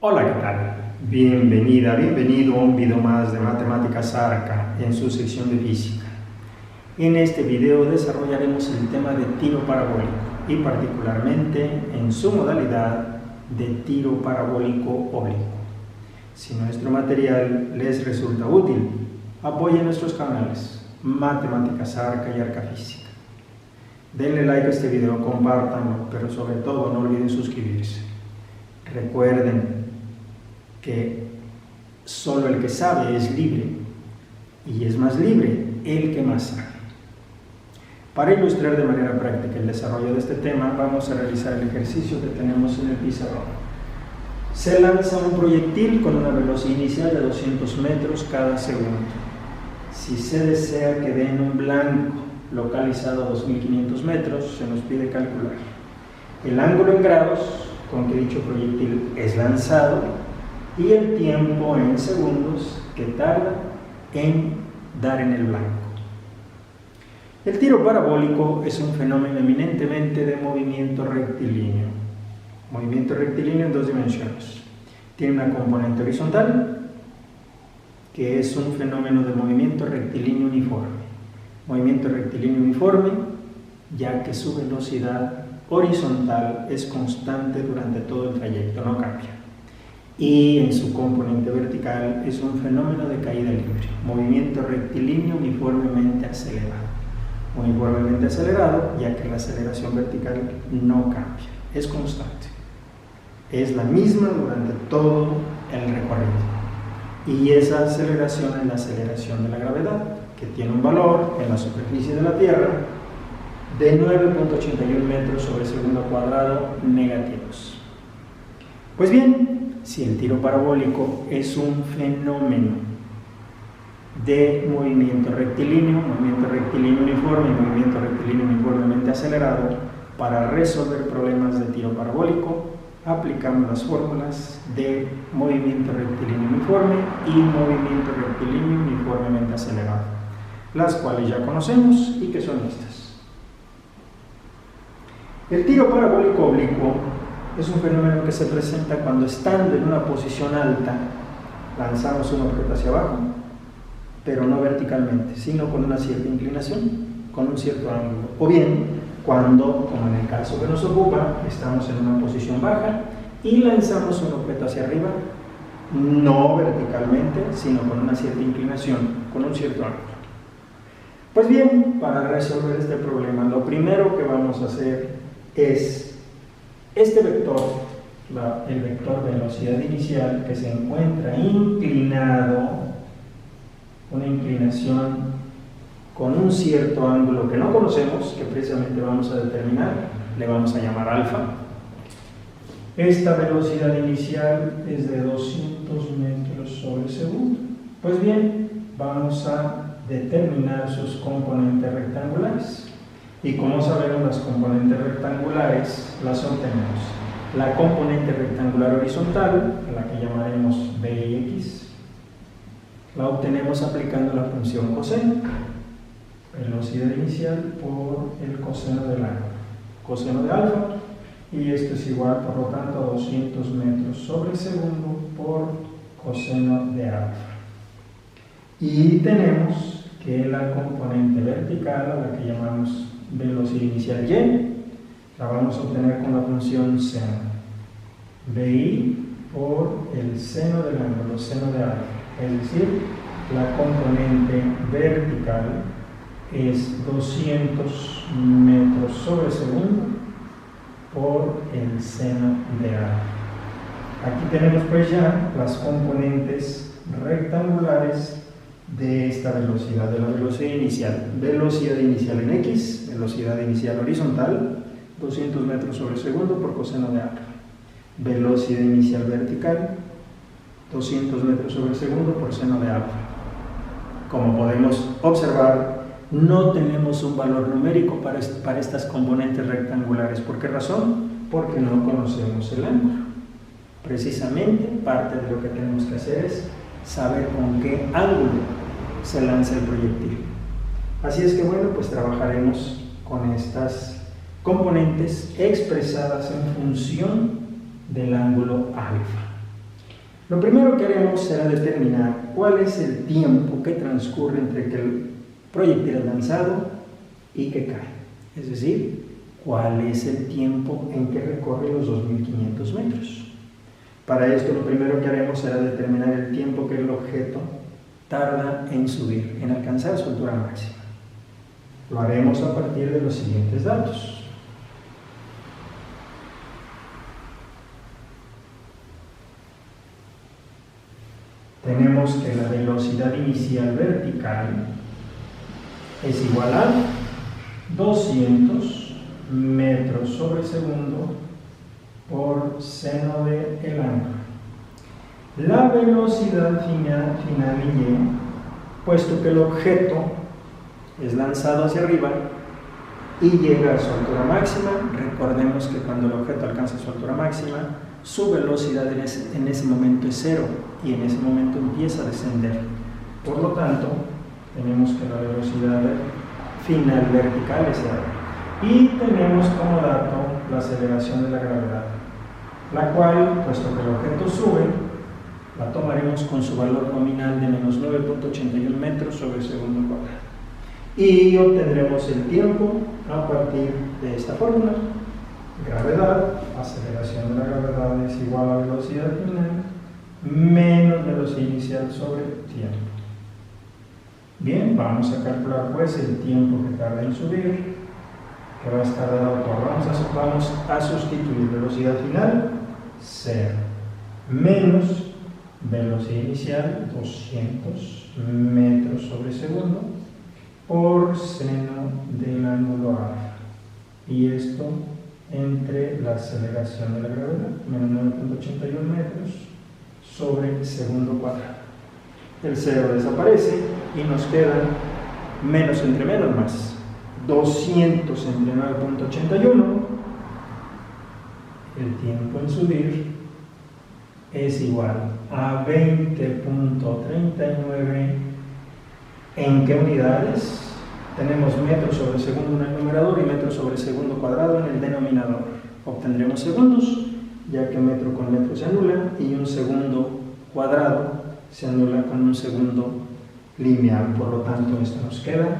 Hola, ¿qué tal? Bienvenida, bienvenido a un video más de Matemáticas Arca en su sección de física. En este video desarrollaremos el tema de tiro parabólico y particularmente en su modalidad de tiro parabólico oblicuo. Si nuestro material les resulta útil, apoyen nuestros canales Matemáticas Arca y Arca Física. Denle like a este video, compártanlo, pero sobre todo no olviden suscribirse. Recuerden que solo el que sabe es libre, y es más libre el que más sabe. Para ilustrar de manera práctica el desarrollo de este tema, vamos a realizar el ejercicio que tenemos en el pizarrón. Se lanza un proyectil con una velocidad inicial de 200 metros cada segundo. Si se desea que dé en un blanco localizado a 2500 metros, se nos pide calcular el ángulo en grados con que dicho proyectil es lanzado y el tiempo en segundos que tarda en dar en el blanco. El tiro parabólico es un fenómeno eminentemente de movimiento rectilíneo. Movimiento rectilíneo en dos dimensiones. Tiene una componente horizontal, que es un fenómeno de movimiento rectilíneo uniforme. Movimiento rectilíneo uniforme, ya que su velocidad horizontal es constante durante todo el trayecto, no cambia. Y en su componente vertical es un fenómeno de caída libre, movimiento rectilíneo uniformemente acelerado. Uniformemente acelerado, ya que la aceleración vertical no cambia, es constante. Es la misma durante todo el recorrido. Y esa aceleración es la aceleración de la gravedad, que tiene un valor en la superficie de la Tierra de 9.81 metros sobre segundo cuadrado negativos. Pues bien, si el tiro parabólico es un fenómeno de movimiento rectilíneo uniforme y movimiento rectilíneo uniformemente acelerado, para resolver problemas de tiro parabólico aplicamos las fórmulas de movimiento rectilíneo uniforme y movimiento rectilíneo uniformemente acelerado, las cuales ya conocemos y que son estas. El tiro parabólico oblicuo es un fenómeno que se presenta cuando, estando en una posición alta, lanzamos un objeto hacia abajo, pero no verticalmente, sino con una cierta inclinación, con un cierto ángulo. O bien, cuando, como en el caso que nos ocupa, estamos en una posición baja y lanzamos un objeto hacia arriba, no verticalmente, sino con una cierta inclinación, con un cierto ángulo. Pues bien, para resolver este problema, lo primero que vamos a hacer es este vector, el vector de velocidad inicial, que se encuentra inclinado, una inclinación con un cierto ángulo que no conocemos, que precisamente vamos a determinar, le vamos a llamar alfa. Esta velocidad inicial es de 200 metros sobre segundo. Pues bien, vamos a determinar sus componentes rectangulares. Y como sabemos, las componentes rectangulares las obtenemos. La componente rectangular horizontal, a la que llamaremos b y x, la obtenemos aplicando la función coseno. Velocidad inicial por el coseno del ángulo, coseno de alfa, y esto es igual, por lo tanto, a 200 metros sobre segundo por coseno de alfa. Y tenemos que la componente vertical, a la que llamamos velocidad inicial y, la vamos a obtener con la función seno. Bi por el seno del ángulo, seno de alfa. Es decir, la componente vertical es 200 metros sobre segundo por el seno de alfa. Aquí tenemos pues ya las componentes rectangulares de esta velocidad, de la velocidad inicial. Velocidad inicial en x, velocidad inicial horizontal, 200 metros sobre segundo por coseno de alfa. Velocidad inicial vertical, 200 metros sobre segundo por seno de alfa. Como podemos observar, no tenemos un valor numérico para estas componentes rectangulares. ¿Por qué razón? Porque no conocemos el ángulo. Precisamente, parte de lo que tenemos que hacer es saber con qué ángulo se lanza el proyectil. Así es que bueno, pues trabajaremos con estas componentes expresadas en función del ángulo alfa. Lo primero que haremos será determinar cuál es el tiempo que transcurre entre que el proyectil es lanzado y que cae. Es decir, cuál es el tiempo en que recorre los 2500 metros. Para esto lo primero que haremos será determinar el tiempo que el objeto tarda en subir, en alcanzar su altura máxima. Lo haremos a partir de los siguientes datos. Tenemos que la velocidad inicial vertical es igual a 200 metros sobre segundo por seno del ángulo. La velocidad final en Y, puesto que el objeto es lanzado hacia arriba y llega a su altura máxima, recordemos que cuando el objeto alcanza su altura máxima, su velocidad en ese momento es 0 y en ese momento empieza a descender. Por lo tanto, tenemos que la velocidad final vertical es 0. Y tenemos como dato la aceleración de la gravedad, la cual, puesto que el objeto sube, la tomaremos con su valor nominal de menos 9.81 metros sobre segundo cuadrado. Y obtendremos el tiempo a partir de esta fórmula. Gravedad, aceleración de la gravedad es igual a velocidad final menos velocidad inicial sobre tiempo. Bien, vamos a calcular pues el tiempo que tarda en subir, que va a estar dado por, vamos a sustituir velocidad final, 0, menos velocidad inicial, 200 metros sobre segundo, por seno del ángulo alfa. Y esto entre la aceleración de la gravedad, menos 9.81 metros sobre segundo cuadrado. El 0 desaparece y nos queda menos entre menos más. 200 entre 9.81, el tiempo en subir es igual a 20.39. ¿En qué unidades? Tenemos metros sobre segundo en el numerador y metros sobre segundo cuadrado en el denominador. Obtendremos segundos, ya que metro con metro se anula y un segundo cuadrado se anula con un segundo lineal. Por lo tanto, esto nos queda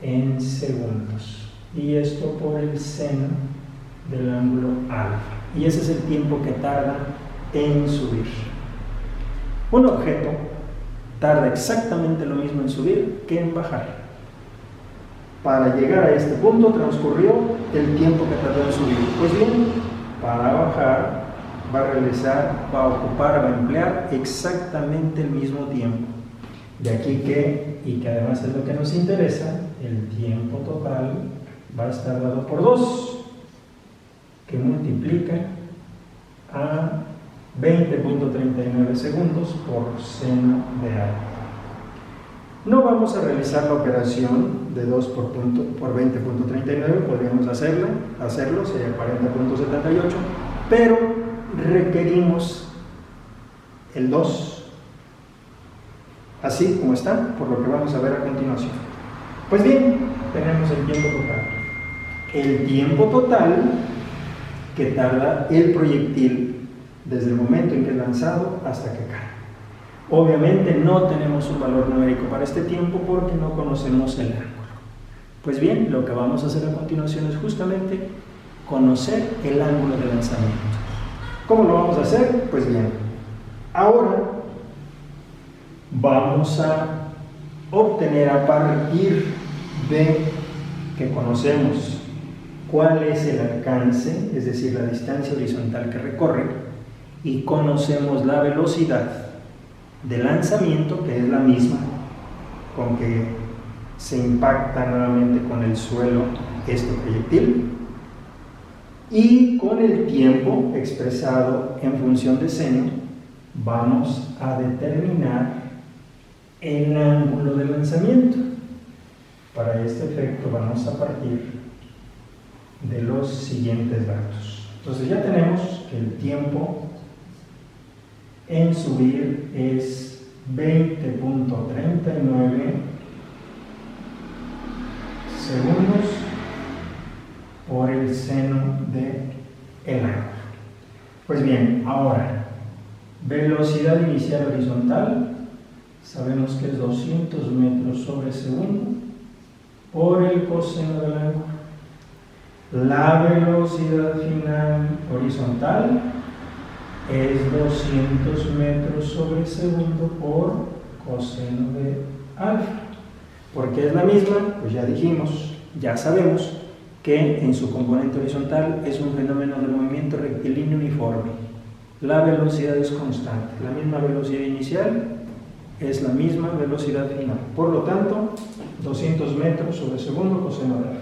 en segundos. Y esto por el seno del ángulo alfa. Y ese es el tiempo que tarda en subir. Un objeto tarda exactamente lo mismo en subir que en bajar. Para llegar a este punto transcurrió el tiempo que tardó en subir. Pues bien, para bajar va a ocupar, va a emplear exactamente el mismo tiempo. De aquí que, y que además es lo que nos interesa, el tiempo total va a estar dado por 2, que multiplica a 20.39 segundos por seno de alfa. No vamos a realizar la operación de 2 por 20.39, podríamos hacerlo, sería 40.78, pero requerimos el 2, así como está, por lo que vamos a ver a continuación. Pues bien, tenemos el tiempo total. El tiempo total que tarda el proyectil desde el momento en que es lanzado hasta que cae. Obviamente no tenemos un valor numérico para este tiempo porque no conocemos el ángulo. Pues bien, lo que vamos a hacer a continuación es justamente conocer el ángulo de lanzamiento. ¿Cómo lo vamos a hacer? Pues bien, ahora vamos a obtener a partir de que conocemos cuál es el alcance, es decir, la distancia horizontal que recorre, y conocemos la velocidad de lanzamiento, que es la misma con que se impacta nuevamente con el suelo este proyectil, y con el tiempo expresado en función de seno vamos a determinar el ángulo de lanzamiento. Para este efecto vamos a partir de los siguientes datos. Entonces ya tenemos que el tiempo en subir es 20.39 segundos por el seno del ángulo. Pues bien, ahora Velocidad inicial horizontal, sabemos que es 200 metros sobre segundo por el coseno del ángulo. La velocidad final horizontal es 200 metros sobre segundo por coseno de alfa. ¿Por qué es la misma? Pues ya dijimos, ya sabemos que en su componente horizontal es un fenómeno de movimiento rectilíneo uniforme. La velocidad es constante, la misma velocidad inicial es la misma velocidad final. Por lo tanto, 200 metros sobre segundo coseno de alfa.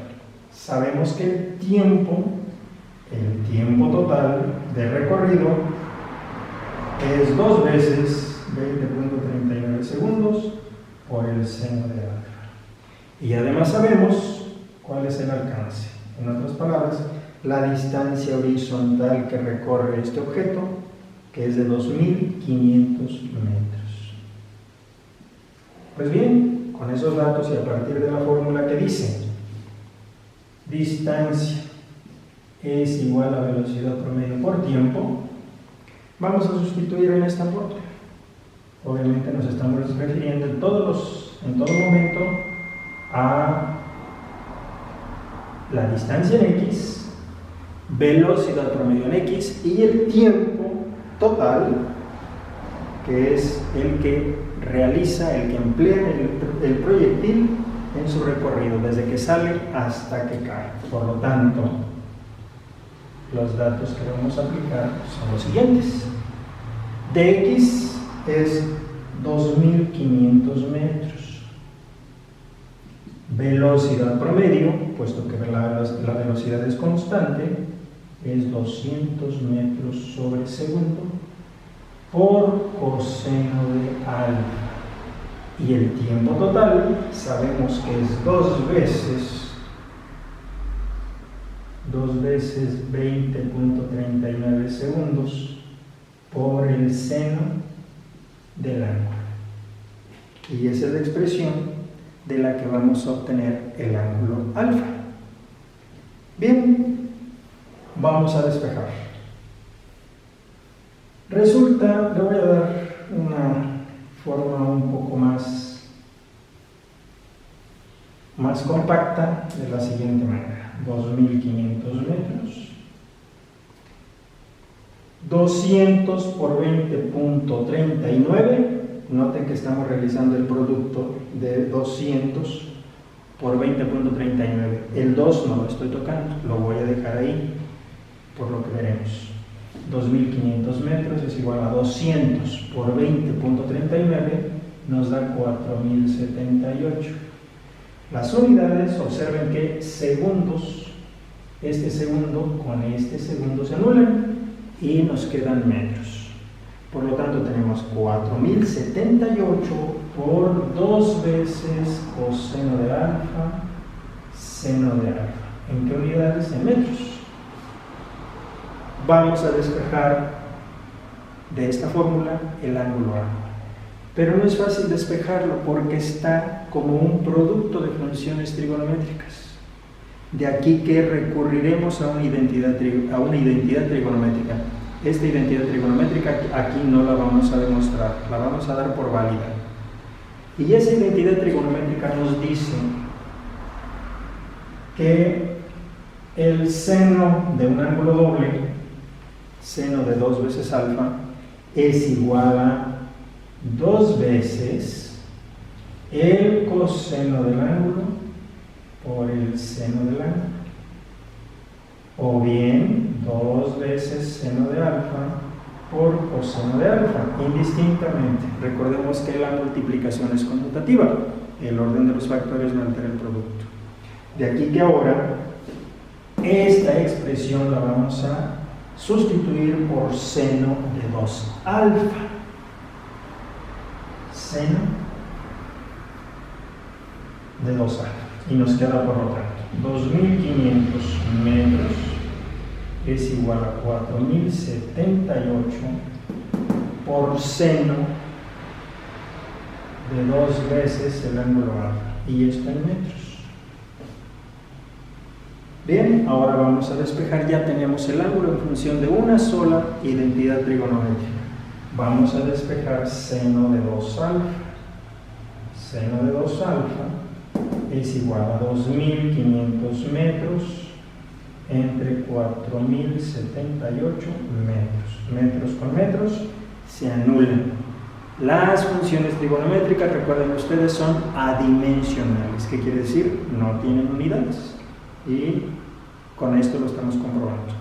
Sabemos que el tiempo total de recorrido es 2 veces 20.39 segundos por el seno de alfa. Y además sabemos cuál es el alcance. En otras palabras, la distancia horizontal que recorre este objeto, que es de 2.500 metros. Pues bien, con esos datos y a partir de la fórmula que dice distancia es igual a velocidad promedio por tiempo, vamos a sustituir en esta fórmula. Obviamente nos estamos refiriendo en todo momento a la distancia en X, velocidad promedio en X y el tiempo total, que es el que realiza, el que emplea el proyectil en su recorrido, desde que sale hasta que cae. Por lo tanto, los datos que vamos a aplicar son los siguientes. Dx es 2.500 metros. Velocidad promedio, puesto que la velocidad es constante, es 200 metros sobre segundo por coseno de alfa. Y el tiempo total sabemos que es 2 veces 20.39 segundos por el seno del ángulo. Y esa es la expresión de la que vamos a obtener el ángulo alfa. Bien, vamos a despejar. Resulta, le voy a dar una forma un poco más compacta de la siguiente manera. 2.500 metros, 200 por 20.39. Noten que estamos realizando el producto de 200 por 20.39. El 2 no lo estoy tocando, lo voy a dejar ahí por lo que veremos. 2.500 metros es igual a 200 por 20.39, nos da 4.078. Las unidades, observen que segundos, este segundo con este segundo se anulan y nos quedan metros. Por lo tanto tenemos 4.078 por 2 veces coseno de alfa, seno de alfa. ¿En qué unidades? En metros. Vamos a despejar de esta fórmula el ángulo A. Pero no es fácil despejarlo porque está como un producto de funciones trigonométricas. De aquí que recurriremos a una identidad trigonométrica. Esta identidad trigonométrica aquí no la vamos a demostrar, la vamos a dar por válida. Y esa identidad trigonométrica nos dice que el seno de un ángulo doble, seno de 2 veces alfa, es igual a 2 veces el coseno del ángulo por el seno del ángulo, o bien 2 veces seno de alfa por coseno de alfa, indistintamente. Recordemos que la multiplicación es conmutativa, el orden de los factores no altera el producto. De aquí que ahora esta expresión la vamos a sustituir por seno de 2 alfa. Seno de 2 alfa. Y nos queda por lo tanto 2.500 metros es igual a 4.078 por seno de 2 veces el ángulo alfa. Y esto en metros. Bien, ahora vamos a despejar. Ya tenemos el ángulo en función de una sola identidad trigonométrica. Vamos a despejar seno de 2 alfa. Seno de 2 alfa es igual a 2.500 metros entre 4.078 metros. Metros con metros se anulan. Las funciones trigonométricas, recuerden ustedes, son adimensionales. ¿Qué quiere decir? No tienen unidades. Y con esto lo estamos comprobando.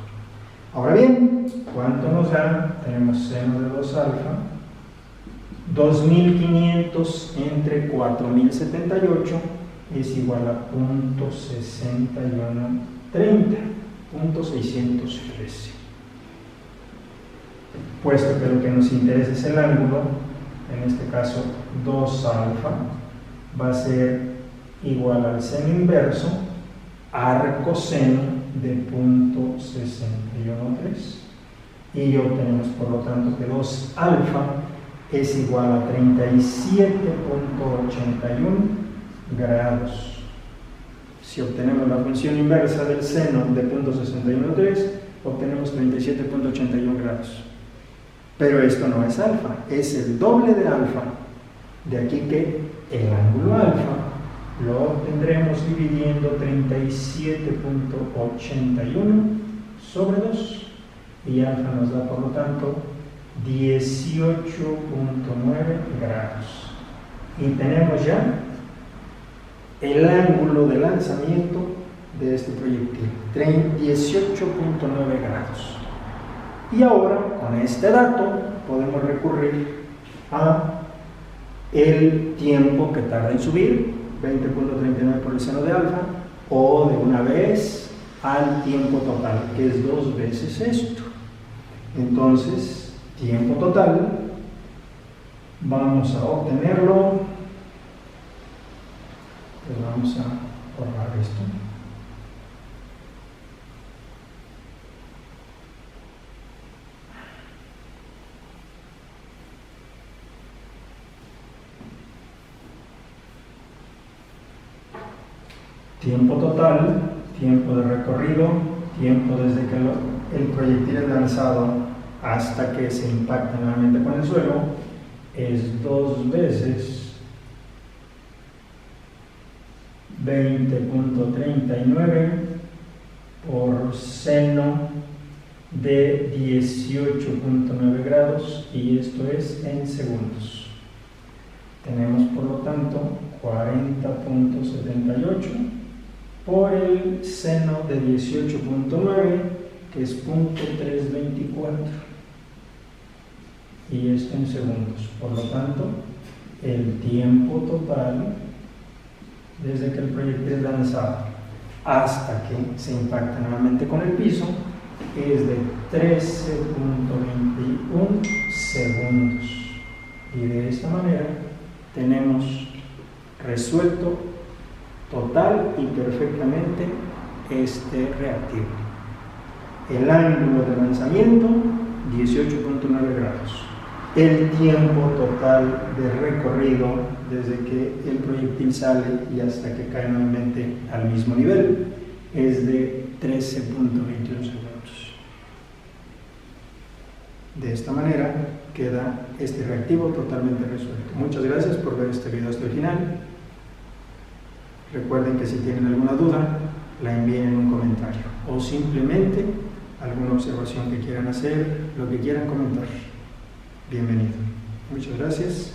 Ahora bien, ¿cuánto nos da? Tenemos seno de 2 alfa. 2.500 entre 4.078 es igual a 0.6130, 0.613. Puesto que lo que nos interesa es el ángulo, en este caso 2 alfa, va a ser igual al seno inverso arcoseno de 0.613. Y obtenemos por lo tanto que 2 alfa es igual a 37.81 grados. Si obtenemos la función inversa del seno de 0.613, obtenemos 37.81 grados. Pero esto no es alfa, es el doble de alfa. De aquí que el ángulo alfa lo obtendremos dividiendo 37.81 sobre 2. Y alfa nos da, por lo tanto, 18.9 grados. Y tenemos ya el ángulo de lanzamiento de este proyectil, 18.9 grados. Y ahora, con este dato, podemos recurrir a el tiempo que tarda en subir, 20.39 por el seno de alfa, o de una vez al tiempo total, que es 2 veces esto. Entonces, tiempo total, vamos a obtenerlo, pues vamos a borrar esto. Tiempo total, tiempo de recorrido, tiempo desde que el proyectil es lanzado hasta que se impacta nuevamente con el suelo, es 2 veces 20.39 por seno de 18.9 grados, y esto es en segundos. Tenemos por lo tanto 40.78 por el seno de 18.9, que es 0.324, y esto en segundos. Por lo tanto, el tiempo total desde que el proyectil es lanzado hasta que se impacta nuevamente con el piso es de 13.21 segundos. Y de esta manera tenemos resuelto total y perfectamente este reactivo. El ángulo de lanzamiento, 18.9 grados. El tiempo total de recorrido desde que el proyectil sale y hasta que cae nuevamente al mismo nivel es de 13.21 segundos. De esta manera queda este reactivo totalmente resuelto. Muchas gracias por ver este video hasta el final. Recuerden que si tienen alguna duda, la envíen en un comentario o simplemente alguna observación que quieran hacer, lo que quieran comentar. Bienvenido. Muchas gracias.